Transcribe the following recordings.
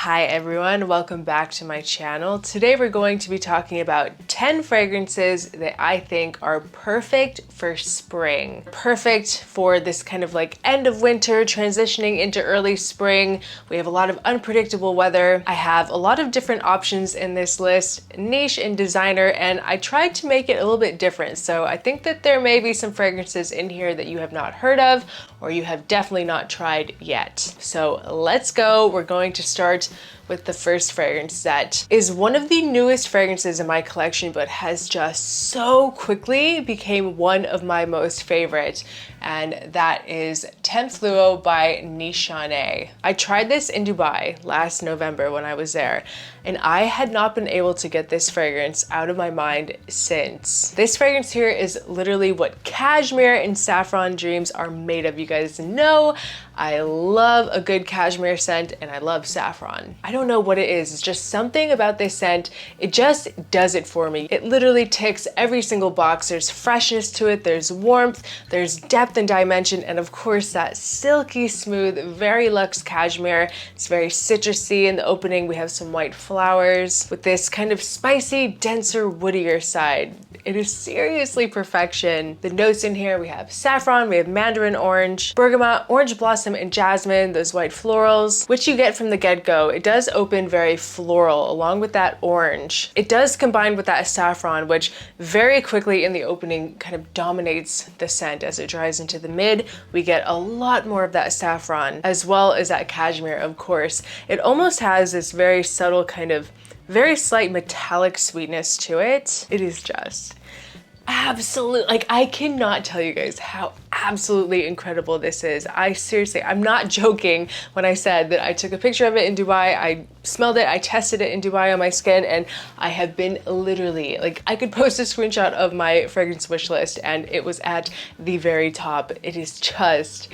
Hi everyone, welcome back to my channel. Today we're going to be talking about 10 fragrances that I think are perfect for spring. Perfect for this kind of like end of winter, transitioning into early spring. We have a lot of unpredictable weather. I have a lot of different options in this list, niche and designer, and I tried to make it a little bit different. So I think that there may be some fragrances in here that you have not heard of or you have definitely not tried yet. So let's go. We're going to start with the first fragrance that is one of the newest fragrances in my collection, but has just so quickly became one of my most favorite, and that is Tempfluo by Nishane. I tried this in Dubai last November when I was there, and I had not been able to get this fragrance out of my mind since. This fragrance here is literally what cashmere and saffron dreams are made of. You guys know I love a good cashmere scent and I love saffron. I don't know what it is. It's just something about this scent. It just does it for me. It literally ticks every single box. There's freshness to it, there's warmth, there's depth and dimension, and of course that silky smooth, very luxe cashmere. It's very citrusy. In the opening we have some white flowers with this kind of spicy, denser, woodier side. It is seriously perfection. The notes in here, we have saffron, we have mandarin orange, bergamot, orange blossom, and jasmine, those white florals, which you get from the get-go. It does open very floral along with that orange. It does combine with that saffron, which very quickly in the opening kind of dominates the scent. As it dries into the mid, we get a lot more of that saffron, as well as that cashmere, of course. It almost has this very subtle kind of very slight metallic sweetness to it. It is just absolute, like I cannot tell you guys how absolutely incredible this is. I'm not joking when I said that I took a picture of it in Dubai, I smelled it, I tested it in Dubai on my skin, and I have been literally, like I could post a screenshot of my fragrance wish list and it was at the very top. It is just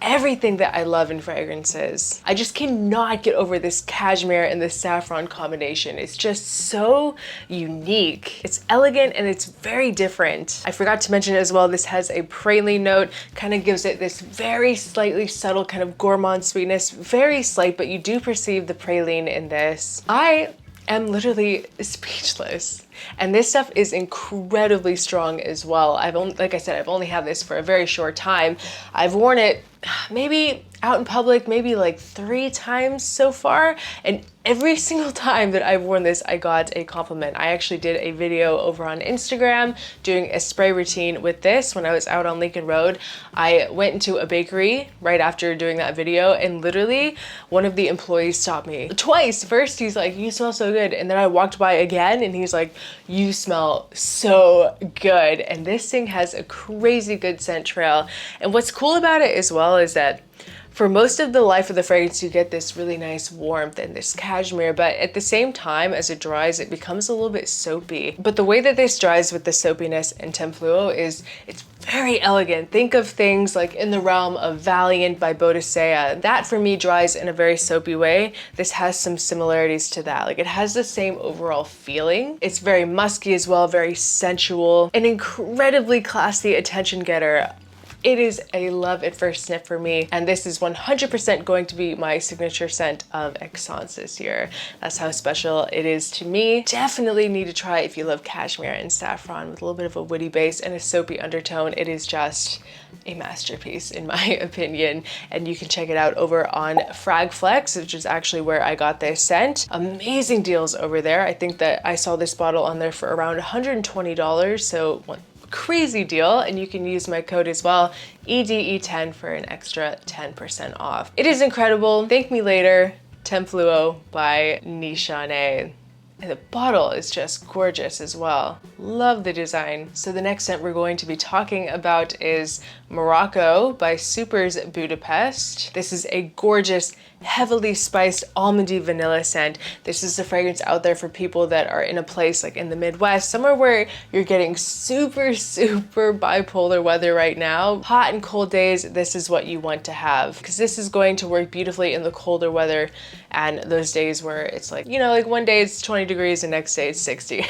everything that I love in fragrances. I just cannot get over this cashmere and this saffron combination. It's just so unique. It's elegant and it's very different. I forgot to mention as well, this has a praline note, kind of gives it this very slightly subtle kind of gourmand sweetness, very slight, but you do perceive the praline in this. I am literally speechless. And this stuff is incredibly strong as well. Like I said, I've only had this for a very short time. I've worn it maybe out in public, maybe like 3 times so far. And every single time that I've worn this, I got a compliment. I actually did a video over on Instagram doing a spray routine with this when I was out on Lincoln Road. I went into a bakery right after doing that video, and literally one of the employees stopped me twice. First, he's like, "You smell so good." And then I walked by again and he's like, "You smell so good." And this thing has a crazy good scent trail. And what's cool about it as well is that for most of the life of the fragrance, you get this really nice warmth and this cashmere, but at the same time, as it dries, it becomes a little bit soapy. But the way that this dries with the soapiness in Tempfluo is, it's very elegant. Think of things like in the realm of Valiant by Bodicea. That for me dries in a very soapy way. This has some similarities to that. Like it has the same overall feeling. It's very musky as well, very sensual, an incredibly classy attention getter. It is a love at first sniff for me, and this is 100% going to be my signature scent of Aix-en this year. That's how special it is to me. Definitely need to try if you love cashmere and saffron with a little bit of a woody base and a soapy undertone. It is just a masterpiece in my opinion, and you can check it out over on Fragflex, which is actually where I got this scent. Amazing deals over there. I think that I saw this bottle on there for around $120, so crazy deal, and you can use my code as well, EDE10, for an extra 10% off. It is incredible. Thank me later. Tempfluo by Nishane. And the bottle is just gorgeous as well. Love the design. So the next scent we're going to be talking about is Morocco by Supers Budapest. This is a gorgeous, heavily spiced almondy vanilla scent. This is a fragrance out there for people that are in a place like in the Midwest, somewhere where you're getting super bipolar weather right now. Hot and cold days, this is what you want to have, because this is going to work beautifully in the colder weather and those days where it's like, you know, like one day it's 20 degrees, the next day it's 60.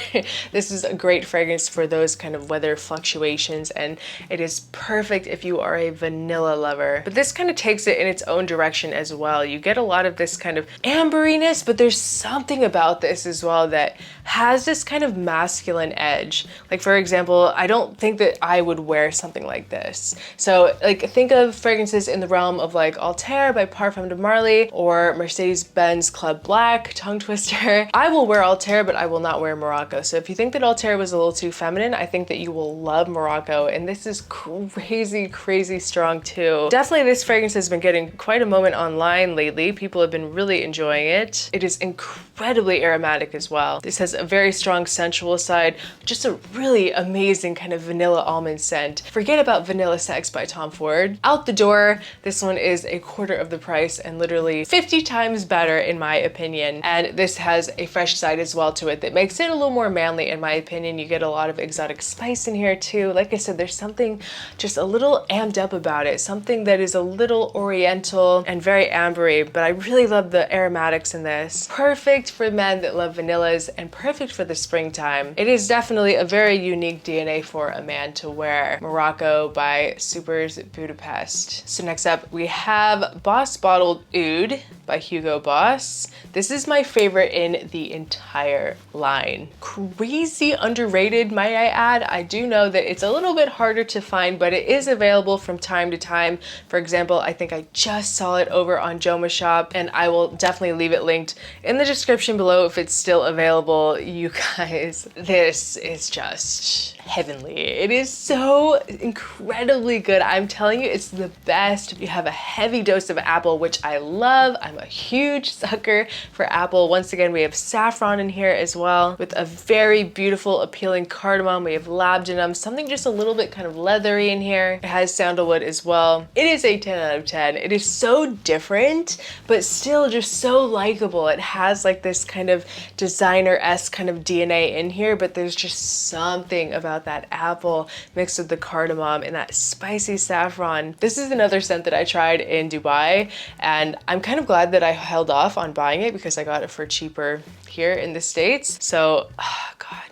This is a great fragrance for those kind of weather fluctuations, and it is perfect if you are a vanilla lover. But this kind of takes it in its own direction as well. You get a lot of this kind of amberiness, but there's something about this as well that has this kind of masculine edge. Like for example, I don't think that I would wear something like this. So like think of fragrances in the realm of like Altair by Parfum de Marly or Mercedes-Benz Club Black, tongue twister. I will wear Altair, but I will not wear Morocco. So if you think that Altair was a little too feminine, I think that you will love Morocco. And this is crazy, crazy strong too. Definitely this fragrance has been getting quite a moment online lately. People have been really enjoying it. It is incredibly aromatic as well. This has a very strong sensual side, just a really amazing kind of vanilla almond scent. Forget about Vanilla Sex by Tom Ford. Out the door, this one is a quarter of the price and literally 50 times better in my opinion. And this has a fresh side as well to it that makes it a little more manly in my opinion. You get a lot of exotic spice in here too. Like I said, there's something just a little amped up about it, something that is a little oriental and very ambery, but I really love the aromatics in this. Perfect for men that love vanillas and perfect for the springtime. It is definitely a very unique DNA for a man to wear. Morocco by Supers Budapest. So next up we have Boss Bottled Oud by Hugo Boss. This is my favorite in the entire line. Crazy underrated, might I add. I do know that it's a little bit harder to find, but it is available from time to time. For example, I think I just saw it over on Joma Shop, and I will definitely leave it linked in the description below if it's still available. You guys, this is just heavenly. It is so incredibly good. I'm telling you, it's the best. You have a heavy dose of apple, which I love. I'm a huge sucker for apple. Once again, we have saffron in here as well with a very beautiful, appealing cardamom. We have labdanum, something just a little bit kind of leathery in here. It has sandalwood as well. It is a 10 out of 10. It is so different, but still just so likable. It has like this kind of designer-esque kind of DNA in here, but there's just something about that apple mixed with the cardamom and that spicy saffron. This is another scent that I tried in Dubai, and I'm kind of glad that I held off on buying it because I got it for cheaper here in the States. So, oh God,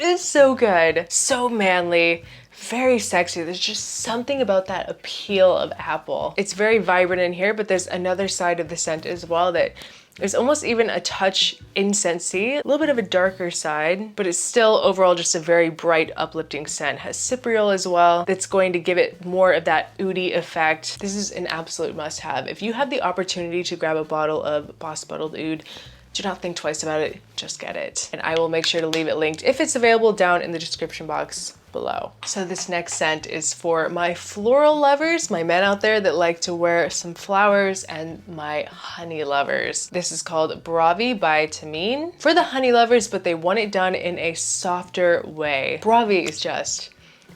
it's so good, so manly, very sexy. There's just something about that appeal of apple. It's very vibrant in here, but there's another side of the scent as well that is almost even a touch incensey, a little bit of a darker side, but it's still overall just a very bright, uplifting scent. Has cypriol as well that's going to give it more of that oudy effect. This is an absolute must-have. If you have the opportunity to grab a bottle of Boss Bottled Oud, do not think twice about it, just get it. And I will make sure to leave it linked if it's available down in the description box below. So this next scent is for my floral lovers, my men out there that like to wear some flowers, and my honey lovers. This is called Bravi by Tamine. For the honey lovers, but they want it done in a softer way. Bravi is just,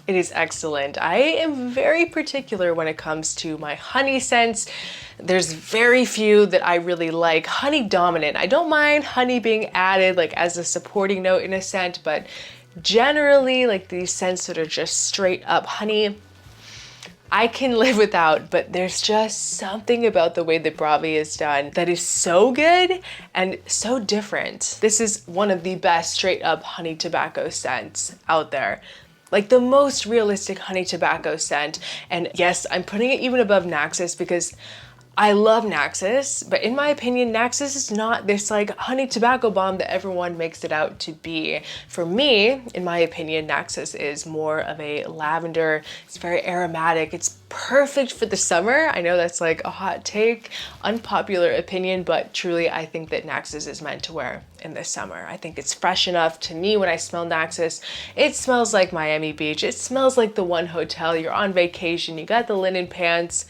it is excellent. I am very particular when it comes to my honey scents. There's very few that I really like. Honey dominant. I don't mind honey being added like as a supporting note in a scent, but generally like these scents that are just straight up honey, I can live without, but there's just something about the way that Bravi is done that is so good and so different. This is one of the best straight up honey tobacco scents out there. Like the most realistic honey tobacco scent. And yes, I'm putting it even above Naxos because I love Naxos, but in my opinion, Naxos is not this like honey tobacco bomb that everyone makes it out to be. For me, in my opinion, Naxos is more of a lavender. It's very aromatic. It's perfect for the summer. I know that's like a hot take, unpopular opinion, but truly I think that Naxos is meant to wear in the summer. I think it's fresh enough. To me, when I smell Naxos, it smells like Miami Beach. It smells like the one hotel. You're on vacation, you got the linen pants.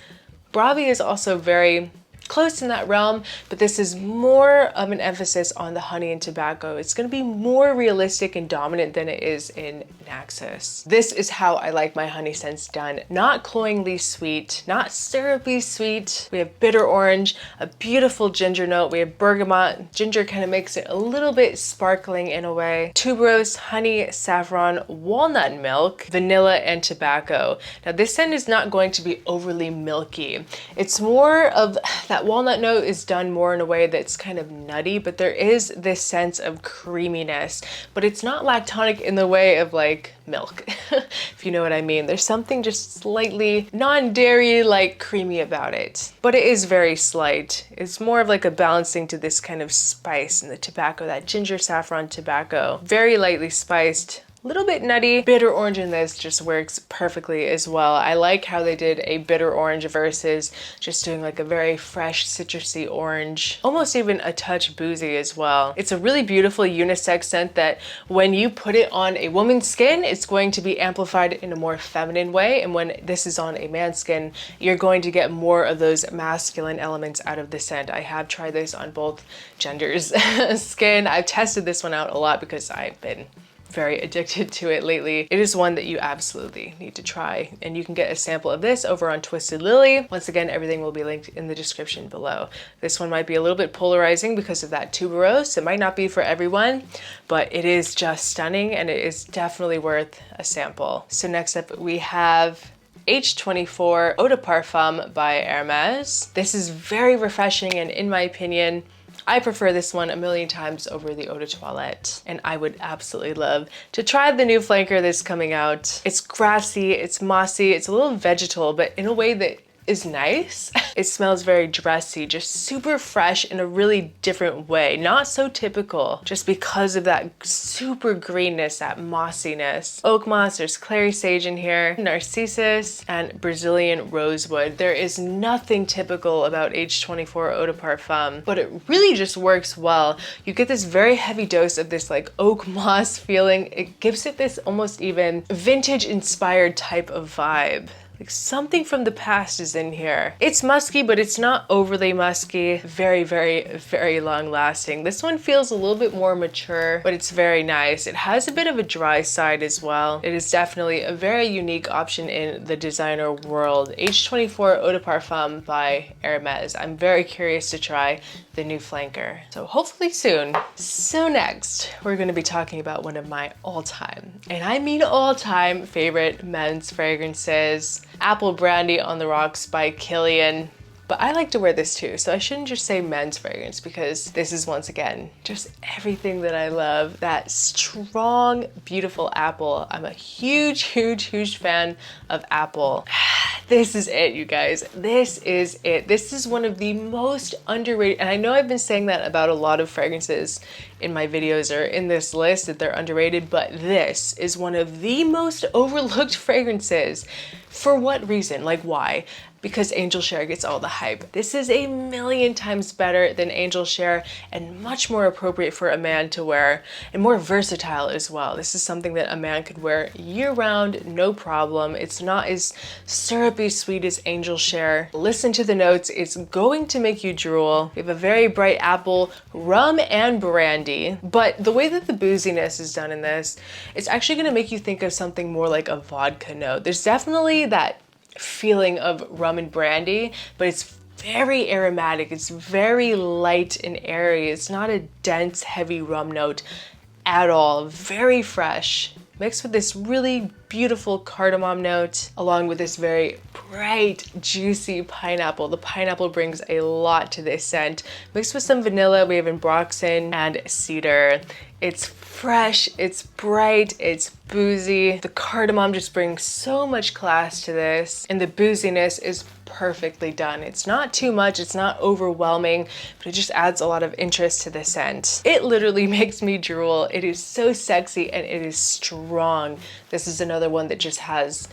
Bravi is also very close in that realm, but this is more of an emphasis on the honey and tobacco. It's going to be more realistic and dominant than it is in Naxos. This is how I like my honey scents done. Not cloyingly sweet, not syrupy sweet. We have bitter orange, a beautiful ginger note. We have bergamot. Ginger kind of makes it a little bit sparkling in a way. Tuberose, honey, saffron, walnut milk, vanilla, and tobacco. Now this scent is not going to be overly milky. It's more of that That walnut note is done more in a way that's kind of nutty, but there is this sense of creaminess, but it's not lactonic in the way of like milk, if you know what I mean. There's something just slightly non-dairy, like creamy about it, but it is very slight. It's more of like a balancing to this kind of spice in the tobacco, that ginger saffron tobacco. Very lightly spiced, a little bit nutty. Bitter orange in this just works perfectly as well. I like how they did a bitter orange versus just doing like a very fresh citrusy orange, almost even a touch boozy as well. It's a really beautiful unisex scent that when you put it on a woman's skin, it's going to be amplified in a more feminine way. And when this is on a man's skin, you're going to get more of those masculine elements out of the scent. I have tried this on both genders' skin. I've tested this one out a lot because I've been very addicted to it lately. It is one that you absolutely need to try, and you can get a sample of this over on Twisted Lily. Once again, everything will be linked in the description below. This one might be a little bit polarizing because of that tuberose. It might not be for everyone, but it is just stunning and it is definitely worth a sample. So next up we have H24 Eau de Parfum by Hermes. This is very refreshing, and in my opinion, I prefer this one a million times over the Eau de Toilette, and I would absolutely love to try the new flanker that's coming out. It's grassy, it's mossy, it's a little vegetal, but in a way that is nice. It smells very dressy, just super fresh in a really different way. Not so typical, just because of that super greenness, that mossiness. Oak moss, there's clary sage in here, narcissus, and Brazilian rosewood. There is nothing typical about H24 Eau de Parfum, but it really just works well. You get this very heavy dose of this like oak moss feeling. It gives it this almost even vintage inspired type of vibe. Like something from the past is in here. It's musky, but it's not overly musky. Very, very, very long lasting. This one feels a little bit more mature, but it's very nice. It has a bit of a dry side as well. It is definitely a very unique option in the designer world. H24 Eau de Parfum by Hermes. I'm very curious to try the new flanker, so hopefully soon. So next, we're gonna be talking about one of my all-time, and I mean all-time, favorite men's fragrances. Apple Brandy on the Rocks by Kilian. But I like to wear this too, so I shouldn't just say men's fragrance, because this is once again just everything that I love. That strong, beautiful apple. I'm a huge, huge, huge fan of apple. This is it, you guys. This is it. This is one of the most underrated, and I know I've been saying that about a lot of fragrances in my videos or in this list, that they're underrated, but this is one of the most overlooked fragrances. For what reason? Like, why? Because Angel Share gets all the hype. This is a million times better than Angel Share and much more appropriate for a man to wear, and more versatile as well. This is something that a man could wear year round, no problem. It's not as syrupy sweet as Angel Share. Listen to the notes, it's going to make you drool. We have a very bright apple, rum, and brandy, but the way that the booziness is done in this, it's actually gonna make you think of something more like a vodka note. There's definitely that feeling of rum and brandy, but it's very aromatic. It's very light and airy. It's not a dense, heavy rum note at all. Very fresh, mixed with this really beautiful cardamom note, along with this very bright, juicy pineapple. The pineapple brings a lot to this scent. Mixed with some vanilla, we have ambroxan and cedar. It's fresh, it's bright, it's boozy. The cardamom just brings so much class to this, and the booziness is perfectly done. It's not too much, it's not overwhelming, but it just adds a lot of interest to the scent. It literally makes me drool. It is so sexy and it is strong. This is another one that just has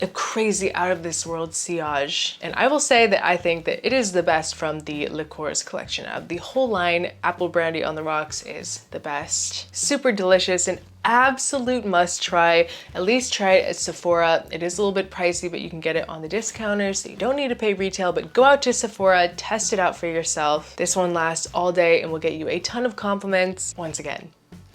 a crazy out of this world sillage. And I will say that I think that it is the best from the liqueurs collection. Of the whole line, Apple Brandy on the Rocks is the best. Super delicious, and absolute must try. At least try it at Sephora. It is a little bit pricey, but you can get it on the discounters, so you don't need to pay retail, but go out to Sephora, test it out for yourself. This one lasts all day and will get you a ton of compliments. Once again,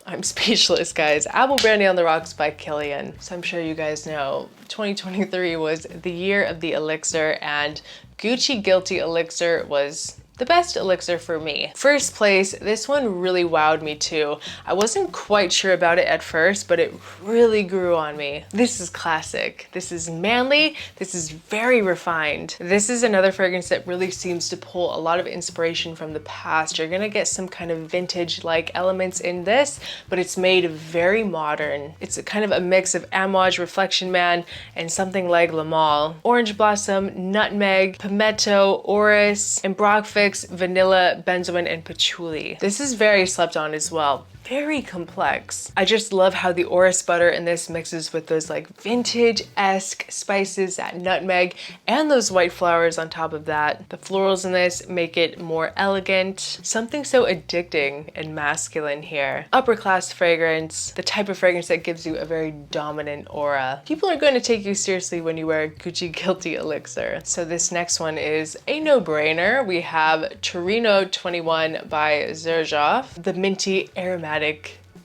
I'm speechless, guys. Apple Brandy on the Rocks by Kilian. So I'm sure you guys know 2023 was the year of the Elixir, and Gucci Guilty Elixir was the best elixir for me. First place, this one really wowed me too. I wasn't quite sure about it at first, but it really grew on me. This is classic. This is manly. This is very refined. This is another fragrance that really seems to pull a lot of inspiration from the past. You're gonna get some kind of vintage-like elements in this, but it's made very modern. It's a kind of a mix of Amouage, Reflection Man, and something like La Male. Orange blossom, nutmeg, pimento, orris, and Brockfix, vanilla, benzoin, and patchouli. This is very slept on as well. Very complex. I just love how the orris butter in this mixes with those like vintage-esque spices, that nutmeg, and those white flowers on top of that. The florals in this make it more elegant. Something so addicting and masculine here. Upper class fragrance, the type of fragrance that gives you a very dominant aura. People are going to take you seriously when you wear a Gucci Guilty elixir. So this next one is a no-brainer. We have Torino 21 by Xerjoff, the minty aromatic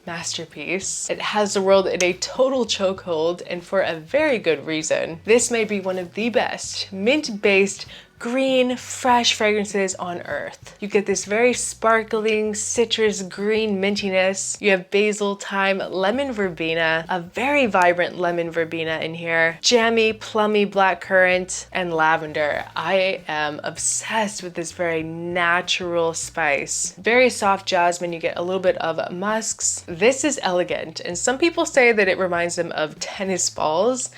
masterpiece. It has the world in a total chokehold, and for a very good reason. This may be one of the best mint-based green, fresh fragrances on earth. You get this very sparkling citrus green mintiness. You have basil, thyme, lemon verbena, a very vibrant lemon verbena in here, jammy, plummy blackcurrant, and lavender. I am obsessed with this very natural spice. Very soft jasmine. You get a little bit of musks. This is elegant, and some people say that it reminds them of tennis balls.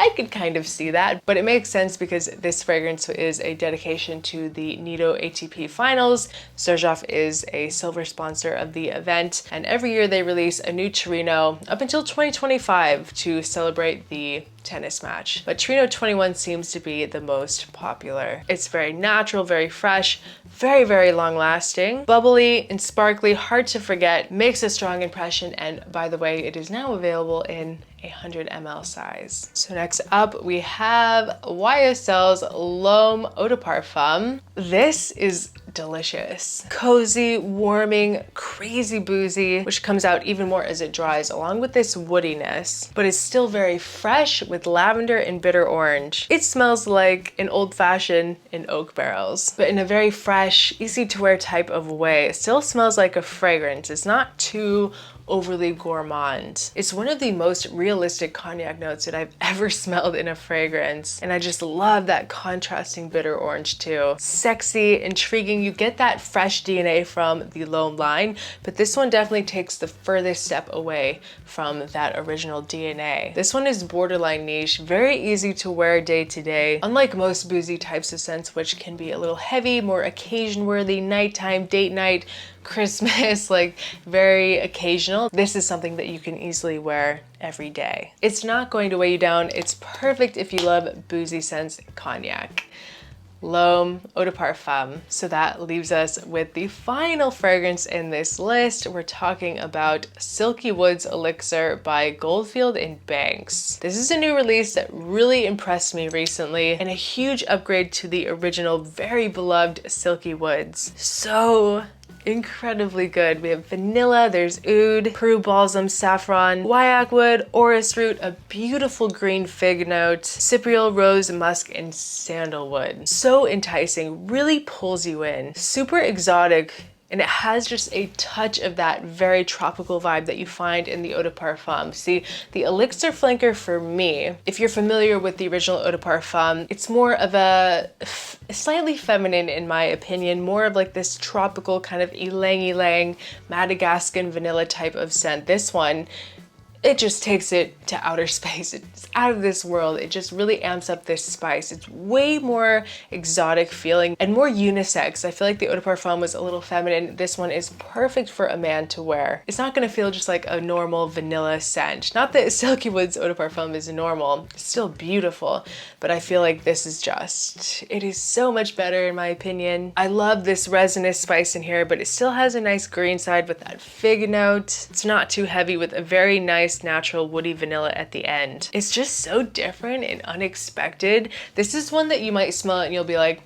I could kind of see that, but it makes sense because this fragrance is a dedication to the Nido ATP Finals. Xerjoff is a silver sponsor of the event, and every year they release a new Torino up until 2025 to celebrate the tennis match. But Torino 21 seems to be the most popular. It's very natural, very fresh, very, very long lasting, bubbly and sparkly, hard to forget, makes a strong impression, and by the way, it is now available in a 100 ml size. So next up we have YSL's L'Homme Eau de Parfum. This is delicious. Cozy, warming, crazy boozy, which comes out even more as it dries, along with this woodiness, but it's still very fresh with lavender and bitter orange. It smells like an old-fashioned in oak barrels, but in a very fresh, easy to wear type of way. It still smells like a fragrance. It's not too overly gourmand. It's one of the most realistic cognac notes that I've ever smelled in a fragrance, and I just love that contrasting bitter orange too. Sexy, intriguing. You get that fresh DNA from the L'Homme line, but this one definitely takes the furthest step away from that original DNA. This one is borderline niche, very easy to wear day to day. Unlike most boozy types of scents, which can be a little heavy, more occasion worthy, nighttime, date night, Christmas, like very occasional. This is something that you can easily wear every day. It's not going to weigh you down. It's perfect if you love boozy scents cognac. L'Homme Eau de Parfum. So that leaves us with the final fragrance in this list. We're talking about Silky Woods Elixir by Goldfield and Banks. This is a new release that really impressed me recently, and a huge upgrade to the original, very beloved Silky Woods. So incredibly good. We have vanilla, there's oud, Peru balsam, saffron, guaiac wood, orris root, a beautiful green fig note, cypriol, rose, musk, and sandalwood. So enticing, really pulls you in. Super exotic, and it has just a touch of that very tropical vibe that you find in the Eau de Parfum. See, the Elixir flanker for me, if you're familiar with the original Eau de Parfum, it's more of a slightly feminine in my opinion, more of like this tropical kind of ylang-ylang Madagascan vanilla type of scent. This one, it just takes it to outer space. It's out of this world. It just really amps up this spice. It's way more exotic feeling and more unisex. I feel like the Eau de Parfum was a little feminine. This one is perfect for a man to wear. It's not gonna feel just like a normal vanilla scent. Not that Silky Woods Eau de Parfum is normal. It's still beautiful, but I feel like this is just, it is so much better in my opinion. I love this resinous spice in here, but it still has a nice green side with that fig note. It's not too heavy with a very nice natural woody vanilla at the end. It's just so different and unexpected. This is one that you might smell it and you'll be like,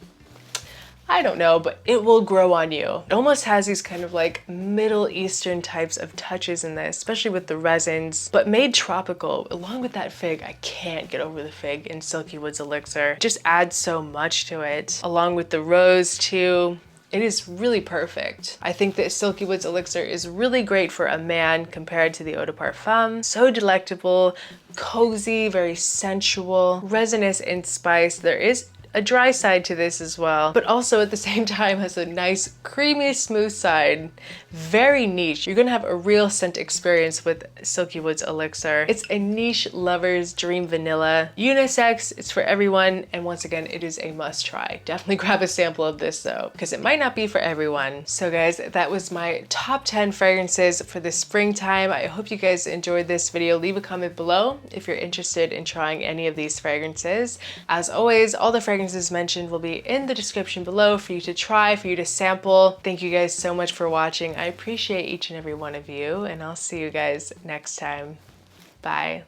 I don't know, but it will grow on you. It almost has these kind of like Middle Eastern types of touches in this, especially with the resins, but made tropical. Along with that fig, I can't get over the fig in Silky Woods Elixir. It just adds so much to it. Along with the rose too. It is really perfect. I think that Silky Woods Elixir is really great for a man compared to the Eau de Parfum. So delectable, cozy, very sensual, resinous in spice. There is a dry side to this as well, but also at the same time has a nice creamy smooth side. Very niche. You're gonna have a real scent experience with Silky Woods Elixir. It's a niche lover's dream vanilla. Unisex, it's for everyone, and once again, it is a must try. Definitely grab a sample of this though, because it might not be for everyone. So guys, that was my top 10 fragrances for the springtime. I hope you guys enjoyed this video. Leave a comment below if you're interested in trying any of these fragrances. As always, all the fragrances mentioned will be in the description below for you to try, for you to sample. Thank you guys so much for watching. I appreciate each and every one of you, and I'll see you guys next time. Bye.